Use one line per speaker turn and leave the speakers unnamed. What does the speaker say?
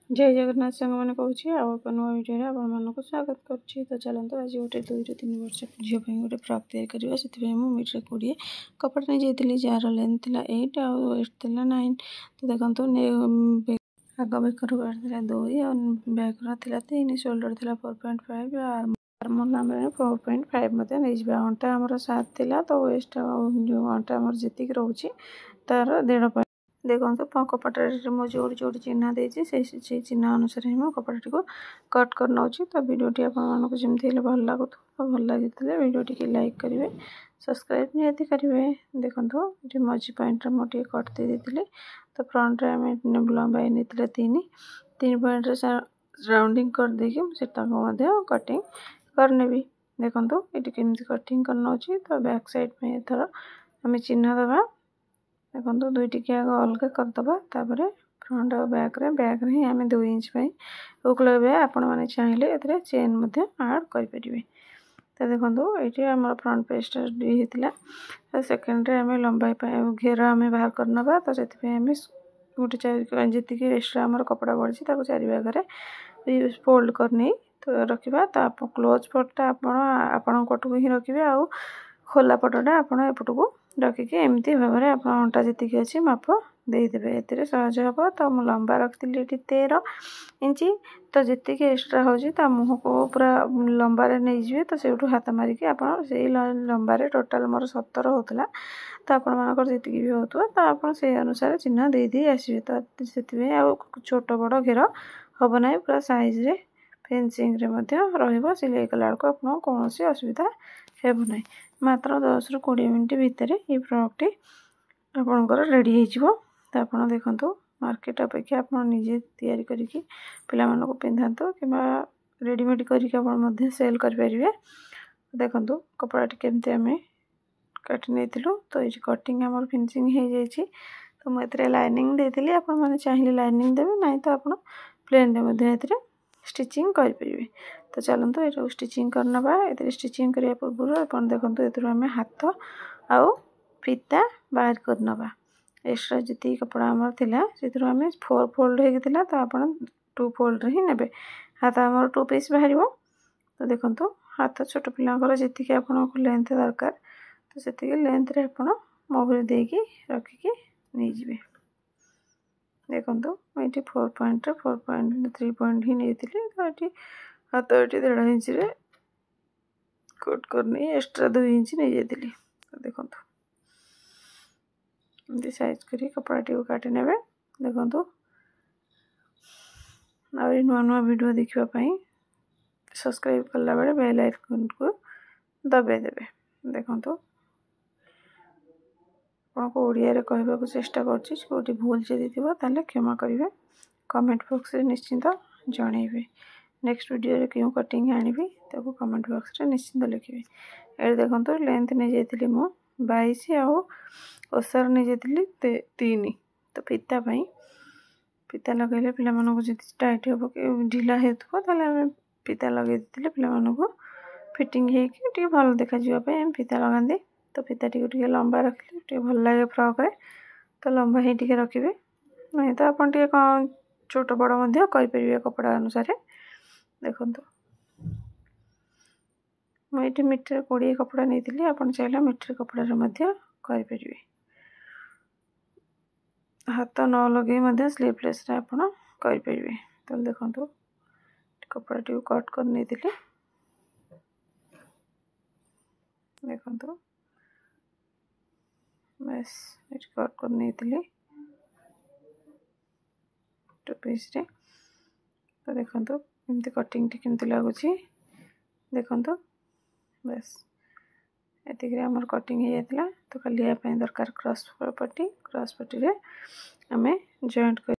जय जगन्नाथ सांग मैंने कहूँ आप नुआ भिडियो आपको स्वागत करुच्ची। तो चलते आज गोटे 2 ରୁ 3 वर्ष झील गोटे फ्रक तैयारी करवा से मीटर 20 कपड़ा नहीं जाती जार लेंथ थी 8 आउ वेस्ट थी 9। तो देखो आग बेकर थी 2 और बैक थी 3 शोल्डर थी 4.5 आर्मर नाम 4.5 मत नहीं अंटा आमर 7 थी। तो वेस्ट जो अंटा आमर जी रोचे तार 1.5 देखो कपड़ा मो जोड़ी जोड़ी चिन्ह देती से चिन्ह अनुसार ही मो कपड़ा को कट कर नौची। तो वीडियोटी आपको जमी भल लगू तो भल लगी वीडियोटी की लाइक करेंगे सब्सक्राइब निहाती करेंगे। देखो ये मझी पॉइंट मुझे कट दे देती। तो फ्रंट रे आम लंबाई नहीं 3 पॉइंट राउंडिंग कर देकी से कटिंग करने देखो ये केमती कटिंग कर नौची। तो बैक साइड में एथर आम चिन्ह दबा देखो 2 टिके आग अलग करदे फ्रंट और बैक रे ही आम 2 इंच हुक लगे आपण मैंने चाहिए ए चेन आड करें। तो देखो ये आम फ्रंट पेज होता सेकेंड रे आम लंबाई घेर आम बाहर करना। तो से गोटे जी एक्सट्रा आम कपड़ा बढ़ी 4 भाग फोल्ड करनी तो रखा। तो क्लोज पटा आपण पट को ही रखिए आउ खोला पटटा आप एपट को रखिकी एमती भाव में आप अंटा जी अच्छी माप देदेवे ए सहज हम। तो मुझे लंबा रखी ये 13 इंची तो जी एक्सट्रा हो मुह को पूरा लंबा नहीं जाए। तो से हाथ मारिकी आप लंबा टोटाल मोर 17 होता। तो आपण जी भी हो तो आप अनुसार चिन्ह दे दी आसवे। तो से छोट बड़ घेर हम ना पूरा साइज रे फेंसिंग सिलाई कला को आप कौन असुविधा हेबना मात्र 10 ରୁ 20 मिनट भितर ये फ्रॉकटी आपणकर रेडी हो। तो आप देखो मार्केट अपेक्षा आप निजे तैयारी करके पिला मानको पिंधातु कि रेडीमेड करके सेल करें। देखो कपड़ा केमती आम काटी नहीं। तो ये कटिंग आम फिनिशिंग हो जाए। तो मुझे लाइनिंग देती आपने चाहिए लाइनिंग देवे ना तो आप प्लेन रे स्टिचिंग करें। तो चलते ये स्टिचिंग करना ये स्टिचिंग करने पूर्व आप देखो ये आम हाथ आउ फीता बाहर करना एक्स्ट्रा जी कपड़ा आमर थिला से आम 4 फोल्ड होता। तो आप 2 फोल्ड ही ने हाथ आमर 2 पीस बाहर। तो देखो हाथ छोट पिलांकर जी आपको लेंथ दरकार तो से लेंथ रे आप मोहरी देकी रखिकी नहीं जाए। देखो ये 4 पॉइंट 3 पॉइंट ही नहीं थी। तो ये हाथ ये 1.5 इंच रे कट करनी एक्स्ट्रा 2 इंच नहीं जाती। तो देखो एमती साइज कर कपड़ा टी काटी ने देखो आ नुआ नुआ वीडियो देखापी सब्सक्राइब कला बेले बेल आइकन को दबाई देवे। देखो आपको ओडिया कहवाक चेष्टा करोटी भूल जदि थी ताले क्षमा करेंगे कमेंट बॉक्स रे निश्चिंत जनइबे। नेक्स्ट वीडियो रे क्यों कटिंग आनी ताको कमेंट बॉक्स रे निश्चिंत लिखे। ये देखो लेंथ नहीं जाती मु 22 आउ ओसार नहीं जाती 3। तो फीता फीता लगे पिला टाइट हे कि ढिला हो फीता लगे पे फिटिंग हो भल देखा फीता लगाती। तो फीता टी लंबा रखिले भल लगे फ्रॉक रे। तो लंबा ही टी रखिए नहीं तो आप छोट बड़ करें कपड़ा अनुसार। देखो मुझे मीटर 20 कपड़ा नहीं आप चाहिए मीटर कपड़ा करें। हाथ न लगे स्लीवलेस आप करें। तो देखो कपड़ा टी कट कर नहीं देखो बस कट कर नहीं 2 पीस रे। तो देखो एमती कटिंग टी केमती लगुच देखो बस ये आमर कटिंग हो जाता। तो खाली दरकार क्रॉस पट्टी रे आम जॉइंट कर